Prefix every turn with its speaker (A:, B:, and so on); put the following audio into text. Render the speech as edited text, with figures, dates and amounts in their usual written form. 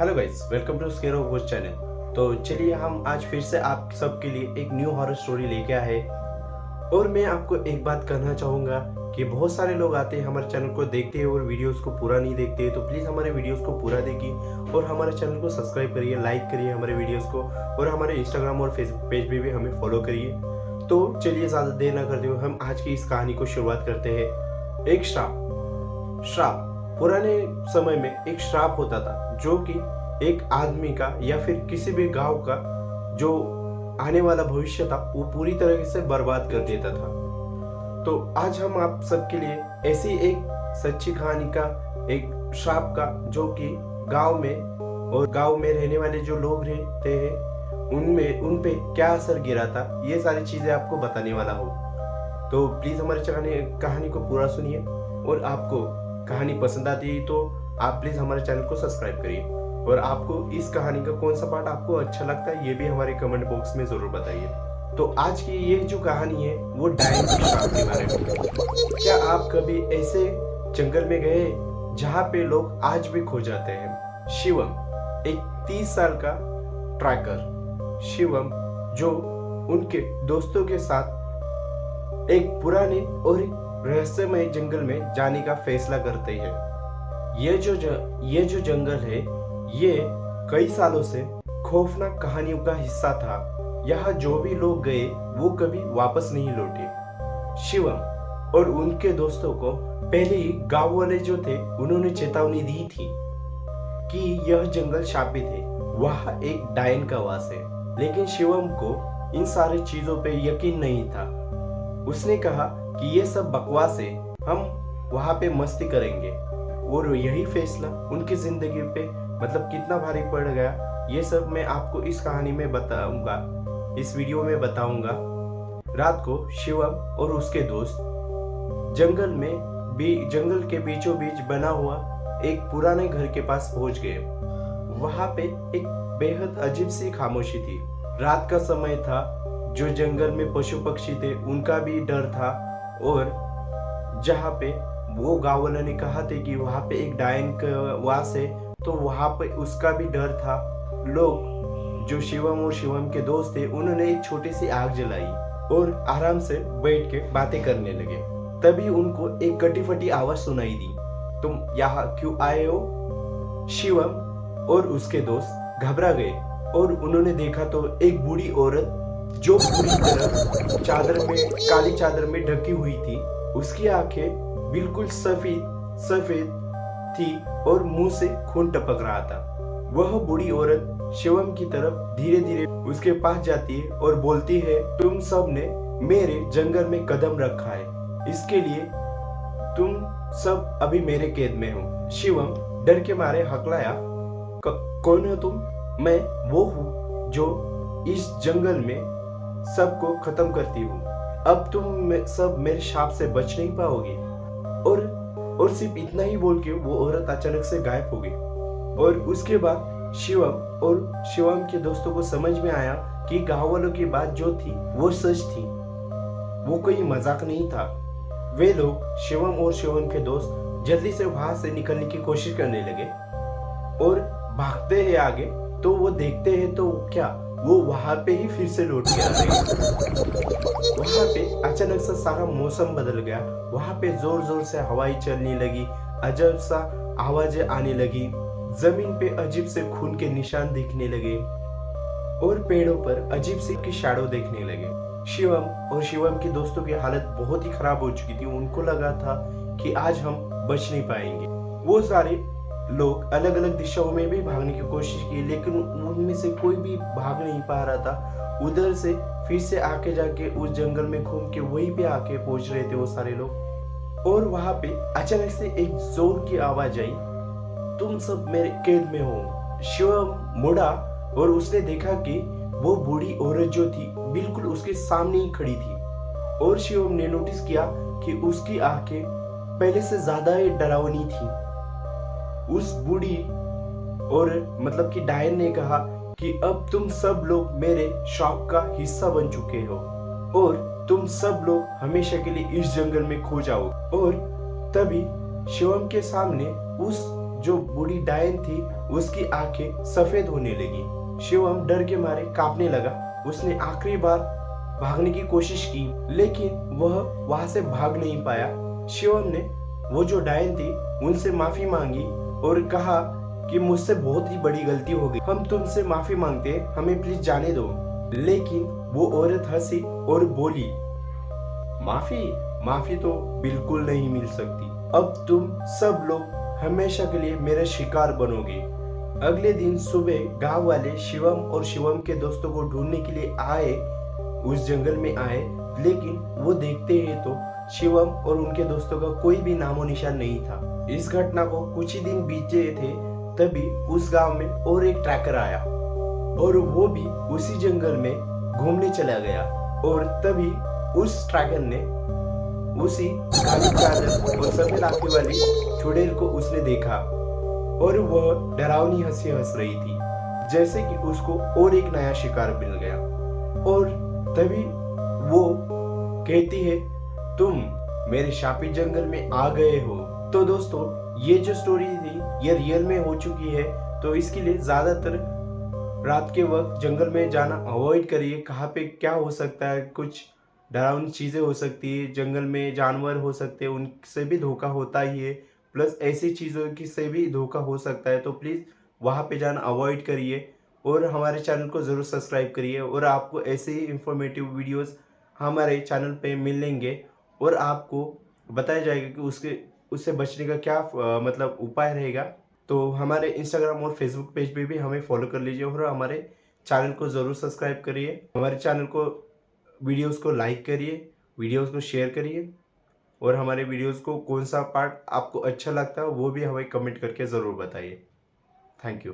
A: Hello guys, welcome to Scare of Ghost channel. तो चलिए हम आज फिर से आप सबके लिए एक न्यू हॉरर स्टोरी लेके आए। और मैं आपको एक बात कहना चाहूँगा कि बहुत सारे लोग आते हैं हमारे चैनल को देखते हैं और वीडियोस को पूरा नहीं देखते हैं। तो प्लीज़ हमारे वीडियोस को पूरा देखिए और हमारे चैनल को सब्सक्राइब करिए, लाइक करिए हमारे वीडियोस को, और हमारे इंस्टाग्राम और फेसबुक पेज पे भी हमें फॉलो करिए। तो चलिए ज़्यादा देर ना करते हुए हम आज की इस कहानी को शुरुआत करते हैं। एक श्राप पुराने समय में एक श्राप होता था जो कि एक आदमी का या फिर किसी भी गांव का जो आने वाला भविष्य था वो पूरी तरह से बर्बाद कर देता था। तो आज हम आप सबके लिए ऐसी एक सच्ची कहानी का, एक श्राप का, जो कि गांव में और गांव में रहने वाले जो लोग रहते हैं उन पे क्या असर गिरा था, ये सारी चीजें आपको बताने वाला हूँ। तो प्लीज हमारे कहानी को पूरा सुनिए, और आपको कहानी पसंद आती है तो आप प्लीज हमारे चैनल को सब्सक्राइब करिए, और आपको इस कहानी का कौन सा पार्ट आपको अच्छा लगता है ये भी हमारे कमेंट बॉक्स में जरूर बताइए। तो आज की ये जो कहानी है वो डायन के श्राप के बारे में है। क्या आप कभी ऐसे जंगल में गए जहाँ पे लोग आज भी खो जाते हैं? शिवम एक 30 साल का ट्रैकर शिवम, जो उनके दोस्तों के साथ एक पुराने और रहस्यमय जंगल में जाने का फैसला करते हैं। ये जो जंगल है ये कई सालों से खौफनाक कहानियों का हिस्सा था। यहाँ जो भी लोग गए वो कभी वापस नहीं लौटे। शिवम और उनके दोस्तों को पहले ही गांव वाले जो थे उन्होंने चेतावनी दी थी कि यह जंगल शापित है, वहाँ एक डायन का वास है। लेकिन शिवम को इन सारी चीजों पे यकीन नहीं था। उसने कहा कि ये सब बकवास है, हम वहाँ पे मस्ती करेंगे। और यही फैसला उनकी जिंदगी पे मतलब कितना भारी पड़ गया, ये सब मैं आपको इस कहानी में बताऊंगा, इस वीडियो में बताऊंगा। रात को शिवम और उसके दोस्त जंगल के बीचों बीच बना हुआ एक पुराने घर के पास पहुंच गए। वहां पे एक बेहद अजीब सी खामोशी थी। रात का समय था, जो जंगल में पशु पक्षी थे उनका भी डर था, और जहाँ पे वो गाँव वालों ने कहा था कि वहाँ पे एक डायन का वास है, तो वहाँ पे उसका भी डर था। लोग जो शिवम और शिवम के दोस्त थे उन्होंने एक छोटी सी आग जलाई और आराम से बैठ के बातें करने लगे। तभी उनको एक कटी फटी आवाज सुनाई दी, तुम यहाँ क्यों आए हो? शिवम और उसके दोस्त घबरा गए और उन्होंने देखा तो एक बूढ़ी औरत जो पूरी तरह काली चादर में ढकी हुई थी। उसकी आंखें बिल्कुल सफेद थी और मुंह से खून टपक रहा था। वह बूढ़ी औरत शिवम की तरफ धीरे धीरे उसके पास जाती है और बोलती है, तुम सब ने मेरे जंगल में कदम रखा है, इसके लिए तुम सब अभी मेरे कैद में हो। शिवम डर के मारे हकलाया, कौन हो तुम? मैं वो हूँ जो इस जंगल में सबको खत्म करती हूँ। अब तुम सब मेरे शाप से बच नहीं पाओगे। और सिर्फ इतना ही बोल के वो औरत अचानक से गायब हो गई। और उसके बाद शिवम और शिवम के दोस्तों को समझ में आया कि गांव वालों की बात जो थी वो सच थी, वो कोई मजाक नहीं था। वे लोग शिवम और शिवम के दोस्त जल्दी से वहां से निकलने की कोशिश करने लगे और भागते हैं आगे। तो वो देखते हैं तो क्या वो वहां पे ही फिर से लौट के आ गए। वहां पे अचानक से सारा मौसम बदल गया। वहां पे जोर जोर से हवाएं चलने लगी, अजब सा आवाजें आने लगी, जमीन पे अजीब से खून के निशान दिखने लगे और पेड़ों पर अजीब सी की शैडो देखने लगे। शिवम और शिवम के दोस्तों की हालत बहुत ही खराब हो चुकी थी। उनको लगा था कि आज हम बच नहीं पाएंगे। वो सारे लोग अलग अलग दिशाओं में भी भागने की कोशिश की, लेकिन उनमें से कोई भी भाग नहीं पा रहा था। उधर से फिर से आके जाके उस जंगल में घूम के वहीं पे आके पहुंच रहे थे वो सारे लोग। और वहां पे अचानक से एक जोर की आवाज आई, तुम सब मेरे कैद में हो। शिवम मुड़ा और उसने देखा कि वो बूढ़ी औरत जो थी बिल्कुल उसके सामने ही खड़ी थी। और शिवम ने नोटिस किया कि उसकी आंखें पहले से ज्यादा ही डरावनी थी। उस बूढ़ी और मतलब कि डायन ने कहा कि अब तुम सब लोग मेरे शॉप का हिस्सा बन चुके हो और तुम सब लोग हमेशा के लिए इस जंगल में खो जाओ। और तभी शिवम के सामने उस जो बूढ़ी डायन थी उसकी आंखें सफेद होने लगी। शिवम डर के मारे कांपने लगा। उसने आखिरी बार भागने की कोशिश की, लेकिन वह वहां से भाग नहीं पाया। शिवम ने वो जो डायन थी उनसे माफी मांगी और कहा कि मुझसे बहुत ही बड़ी गलती हो गई, हम तुमसे माफी मांगते हैं, हमें प्लीज जाने दो। लेकिन वो औरत हंसी और बोली, माफी तो बिल्कुल नहीं मिल सकती। अब तुम सब लोग हमेशा के लिए मेरे शिकार बनोगे। अगले दिन सुबह गांव वाले शिवम और शिवम के दोस्तों को ढूंढने के लिए आए, उस जंगल में आए, लेकिन वो देखते हैं तो शिवम और उनके दोस्तों का कोई भी नामो निशान नहीं था। इस घटना को कुछ ही दिन बीते थे, तभी उस गांव में और एक ट्रैकर आया और वो भी उसी जंगल में घूमने चला गया। और तभी उस ट्रैकर ने उसी काली चादर और सफेद आंखें वाली चुड़ैल को उसने देखा और वह डरावनी हंसी हंस रही थी, जैसे कि उसको और एक नया शिकार मिल गया। और तभी वो कहती है, तुम मेरे शापित जंगल में आ गए हो। तो दोस्तों, ये जो स्टोरी थी ये रियल में हो चुकी है, तो इसके लिए ज्यादातर रात के वक्त जंगल में जाना अवॉइड करिए। कहाँ पे क्या हो सकता है, कुछ डरावनी चीजें हो सकती है, जंगल में जानवर हो सकते हैं, उनसे भी धोखा होता ही है, प्लस ऐसी चीजों की से भी धोखा हो सकता है। तो प्लीज वहां पे जाना अवॉइड करिए और हमारे चैनल को जरूर सब्सक्राइब करिए। और आपको ऐसे ही इंफॉर्मेटिव वीडियोस हमारे चैनल पे मिलेंगे और आपको बताया जाएगा कि उससे बचने का क्या मतलब उपाय रहेगा। तो हमारे इंस्टाग्राम और फेसबुक पेज पे भी हमें फॉलो कर लीजिए और हमारे चैनल को ज़रूर सब्सक्राइब करिए। हमारे चैनल को वीडियोस को लाइक करिए, वीडियोस को शेयर करिए और हमारे वीडियोस को कौन सा पार्ट आपको अच्छा लगता है वो भी हमें कमेंट करके ज़रूर बताइए। Thank you.